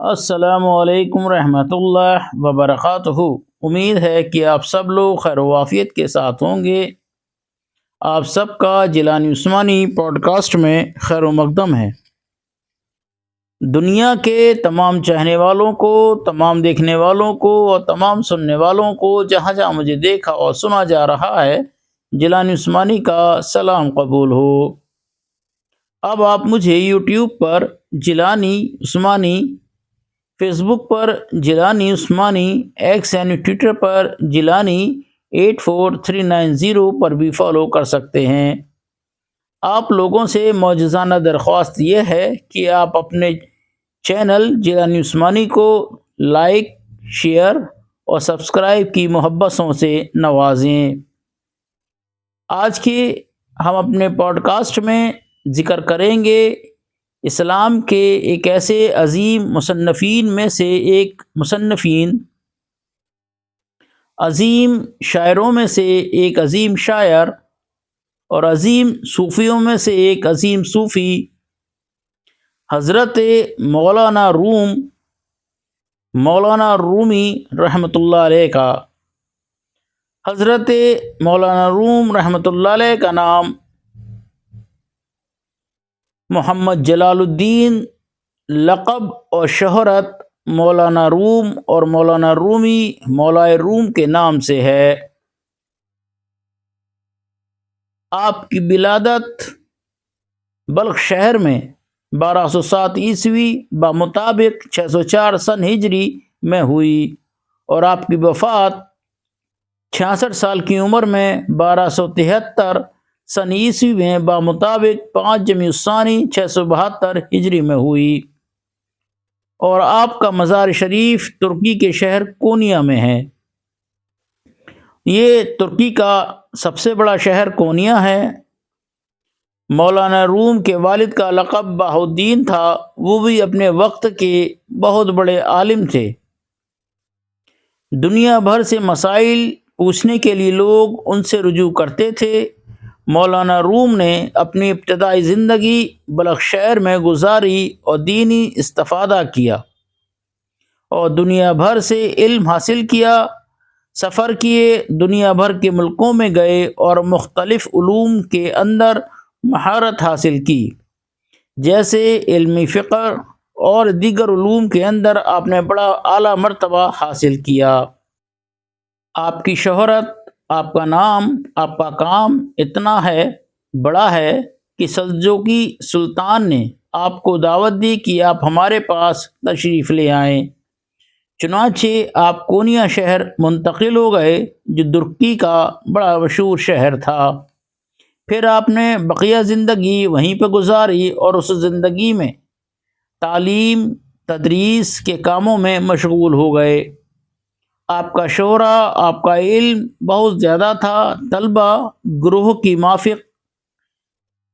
السلام علیکم رحمۃ اللہ وبرکاتہ۔ امید ہے کہ آپ سب لوگ خیر و عافیت کے ساتھ ہوں گے۔ آپ سب کا جیلانی عثمانی پوڈ کاسٹ میں خیر و مقدم ہے۔ دنیا کے تمام چاہنے والوں کو، تمام دیکھنے والوں کو اور تمام سننے والوں کو جہاں جہاں مجھے دیکھا اور سنا جا رہا ہے، جیلانی عثمانی کا سلام قبول ہو۔ اب آپ مجھے یوٹیوب پر جیلانی عثمانی، فیس بک پر جیلانی عثمانی، ایکس یعنی ٹویٹر پر جیلانی 84390 پر بھی فالو کر سکتے ہیں۔ آپ لوگوں سے معجزانہ درخواست یہ ہے کہ آپ اپنے چینل جیلانی عثمانی کو لائک، شیئر اور سبسکرائب کی محبتوں سے نوازیں۔ آج کے ہم اپنے پوڈ کاسٹ میں ذکر کریں گے اسلام کے ایک ایسے عظیم مصنفین میں سے ایک عظیم شاعروں میں سے ایک عظیم شاعر اور عظیم صوفیوں میں سے ایک عظیم صوفی، حضرت مولانا رومی رحمۃ اللہ علیہ کا۔ حضرت مولانا روم رحمۃ اللہ علیہ کا نام محمد جلال الدین، لقب اور شہرت مولانا روم اور مولانا رومی مولائے روم کے نام سے ہے۔ آپ کی ولادت بلخ شہر میں 1207 عیسوی بمطابق 604 سن ہجری میں ہوئی اور آپ کی وفات 66 سال کی عمر میں 1273 سن عیسوی میں بمطابق 5 جمیع الثانی 672 ہجری میں ہوئی، اور آپ کا مزار شریف ترکی کے شہر کونیا میں ہے۔ یہ ترکی کا سب سے بڑا شہر کونیا ہے۔ مولانا روم کے والد کا لقب بہاؤالدین تھا، وہ بھی اپنے وقت کے بہت بڑے عالم تھے۔ دنیا بھر سے مسائل پوچھنے کے لیے لوگ ان سے رجوع کرتے تھے۔ مولانا روم نے اپنی ابتدائی زندگی بلخ شہر میں گزاری اور دینی استفادہ کیا اور دنیا بھر سے علم حاصل کیا، سفر کیے، دنیا بھر کے ملکوں میں گئے اور مختلف علوم کے اندر مہارت حاصل کی، جیسے علم فقہ اور دیگر علوم کے اندر آپ نے بڑا اعلیٰ مرتبہ حاصل کیا۔ آپ کی شہرت، آپ کا نام، آپ کا کام اتنا بڑا ہے کہ سلجوقی سلطان نے آپ کو دعوت دی کہ آپ ہمارے پاس تشریف لے آئیں۔ چنانچہ آپ کونیا شہر منتقل ہو گئے، جو ترکی کا بڑا مشہور شہر تھا۔ پھر آپ نے بقیہ زندگی وہیں پہ گزاری اور اس زندگی میں تعلیم تدریس کے کاموں میں مشغول ہو گئے۔ آپ کا شہرہ، آپ کا علم بہت زیادہ تھا۔ طلبہ گروہ کی مافق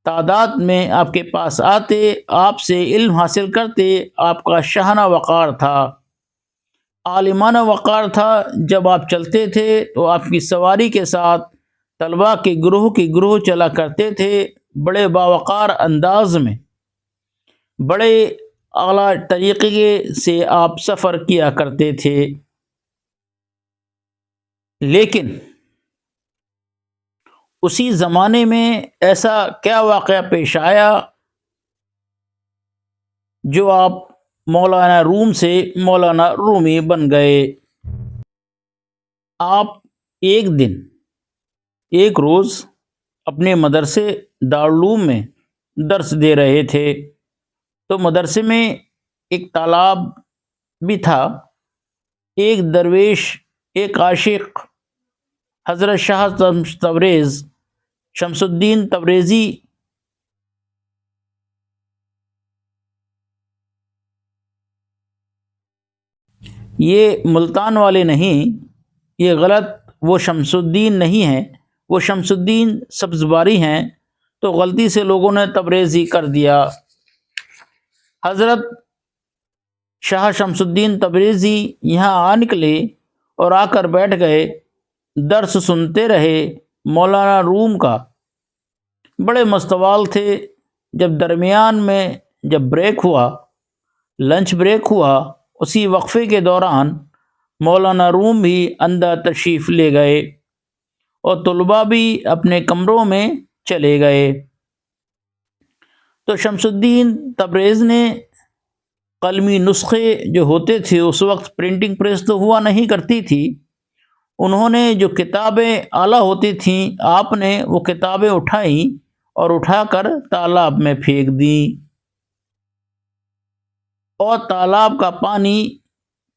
تعداد میں آپ کے پاس آتے، آپ سے علم حاصل کرتے۔ آپ کا شاہانہ وقار تھا، عالمانہ وقار تھا۔ جب آپ چلتے تھے تو آپ کی سواری کے ساتھ طلبہ کے گروہ چلا کرتے تھے، بڑے باوقار انداز میں، بڑے اعلیٰ طریقے سے آپ سفر کیا کرتے تھے۔ لیکن اسی زمانے میں ایسا کیا واقعہ پیش آیا جو آپ مولانا روم سے مولانا رومی بن گئے؟ آپ ایک روز اپنے مدرسے دارالعلوم میں درس دے رہے تھے، تو مدرسے میں ایک طالب بھی تھا۔ ایک درویش، ایک عاشق، حضرت شاہ تبریز شمس الدین تبریزی یہ ملتان والے نہیں، یہ غلط، وہ شمس الدین نہیں ہیں، وہ شمس الدین سبزواری ہیں، تو غلطی سے لوگوں نے تبریزی کر دیا۔ حضرت شاہ شمس الدین تبریزی یہاں آ نکلے اور آ کر بیٹھ گئے، درس سنتے رہے مولانا روم کا۔ بڑے مستوال تھے۔ جب درمیان میں بریک ہوا، لنچ بریک ہوا، اسی وقفے کے دوران مولانا روم بھی اندر تشریف لے گئے اور طلباء بھی اپنے کمروں میں چلے گئے۔ تو شمس الدین تبریز نے قلمی نسخے جو ہوتے تھے، اس وقت پرنٹنگ پریس تو ہوا نہیں کرتی تھی، انہوں نے جو کتابیں اعلیٰ ہوتی تھیں، آپ نے وہ کتابیں اٹھائیں اور اٹھا کر تالاب میں پھینک دیں، اور تالاب کا پانی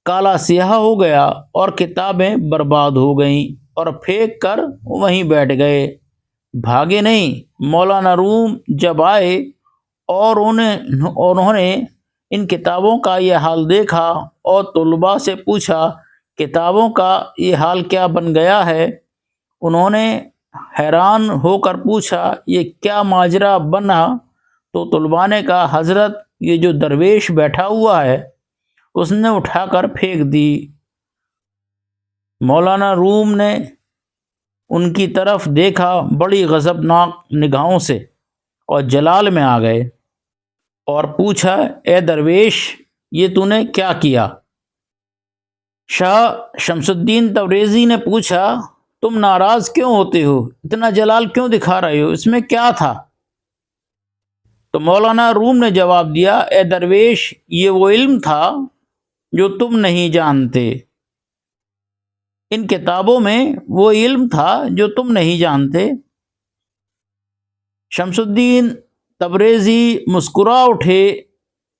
کالا سیاہ ہو گیا اور کتابیں برباد ہو گئیں، اور پھینک کر وہیں بیٹھ گئے، بھاگے نہیں۔ مولانا روم جب آئے اور انہوں نے ان کتابوں کا یہ حال دیکھا اور طلباء سے پوچھا کتابوں کا یہ حال کیا بن گیا ہے؟ انہوں نے حیران ہو کر پوچھا یہ کیا ماجرا بنا؟ تو طلباء نے کہا حضرت یہ جو درویش بیٹھا ہوا ہے اس نے اٹھا کر پھینک دی۔ مولانا روم نے ان کی طرف دیکھا بڑی غضبناک نگاہوں سے اور جلال میں آ گئے اور پوچھا اے درویش یہ تو نے کیا کیا؟ شاہ شمس الدین تبریزی نے پوچھا تم ناراض کیوں ہوتے ہو، اتنا جلال کیوں دکھا رہے ہو، اس میں کیا تھا؟ تو مولانا روم نے جواب دیا اے درویش یہ وہ علم تھا جو تم نہیں جانتے، ان کتابوں میں وہ علم تھا جو تم نہیں جانتے۔ شمس الدین تبریزی مسکرا اٹھے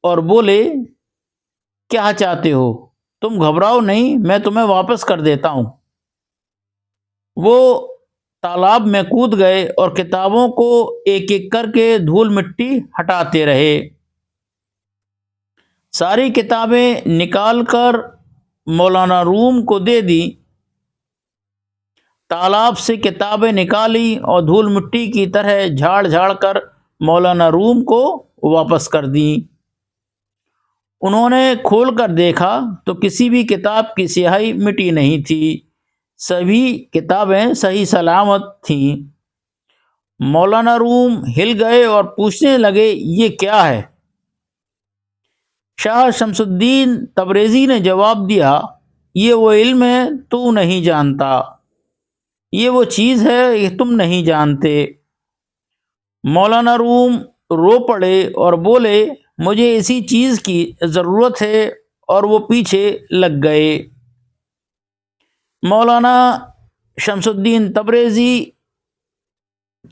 اور بولے کیا چاہتے ہو؟ تم گھبراؤ نہیں، میں تمہیں واپس کر دیتا ہوں۔ وہ تالاب میں کود گئے اور کتابوں کو ایک ایک کر کے دھول مٹی ہٹاتے رہے، ساری کتابیں نکال کر مولانا روم کو دے دی، تالاب سے کتابیں نکالی اور دھول مٹی کی طرح جھاڑ جھاڑ کر مولانا روم کو واپس کر دیں۔ انہوں نے کھول کر دیکھا تو کسی بھی کتاب کی سیاہی مٹی نہیں تھی، سبھی کتابیں صحیح سلامت تھیں۔ مولانا روم ہل گئے اور پوچھنے لگے یہ کیا ہے؟ شاہ شمس الدین تبریزی نے جواب دیا یہ وہ علم ہے تو نہیں جانتا، یہ وہ چیز ہے یہ تم نہیں جانتے۔ مولانا روم رو پڑے اور بولے مجھے اسی چیز کی ضرورت ہے، اور وہ پیچھے لگ گئے۔ مولانا شمس الدین تبریزی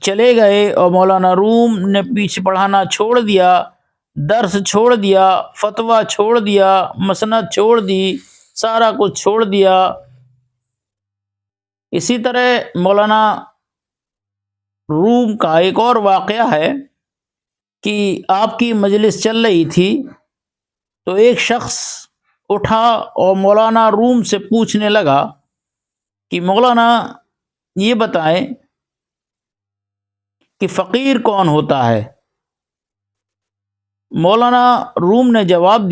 چلے گئے اور مولانا روم نے پیچھے پڑھانا چھوڑ دیا، درس چھوڑ دیا، فتویٰ چھوڑ دیا، مسند چھوڑ دی، سارا کچھ چھوڑ دیا۔ اسی طرح مولانا روم کا ایک اور واقعہ ہے کہ آپ کی مجلس چل رہی تھی تو ایک شخص اٹھا اور مولانا روم سے پوچھنے لگا کہ مولانا یہ بتائیں کہ فقیر کون ہوتا ہے؟ مولانا روم نے جواب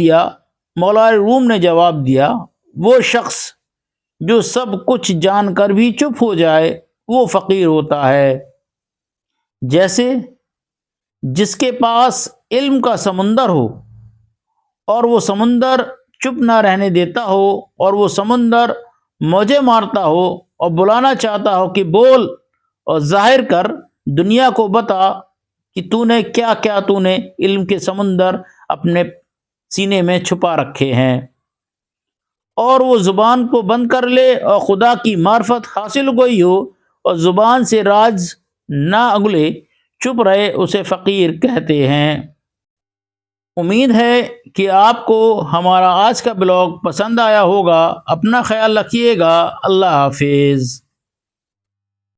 دیا وہ شخص جو سب کچھ جان کر بھی چپ ہو جائے وہ فقیر ہوتا ہے، جیسے جس کے پاس علم کا سمندر ہو اور وہ سمندر چپ نہ رہنے دیتا ہو، اور وہ سمندر موجیں مارتا ہو اور بلانا چاہتا ہو کہ بول اور ظاہر کر، دنیا کو بتا کہ تو نے کیا کیا، تو نے علم کے سمندر اپنے سینے میں چھپا رکھے ہیں، اور وہ زبان کو بند کر لے اور خدا کی معرفت حاصل گئی ہو اور زبان سے راز نہ اگلے، چپ رہے، اسے فقیر کہتے ہیں۔ امید ہے کہ آپ کو ہمارا آج کا بلاگ پسند آیا ہوگا۔ اپنا خیال رکھیے گا۔ اللہ حافظ۔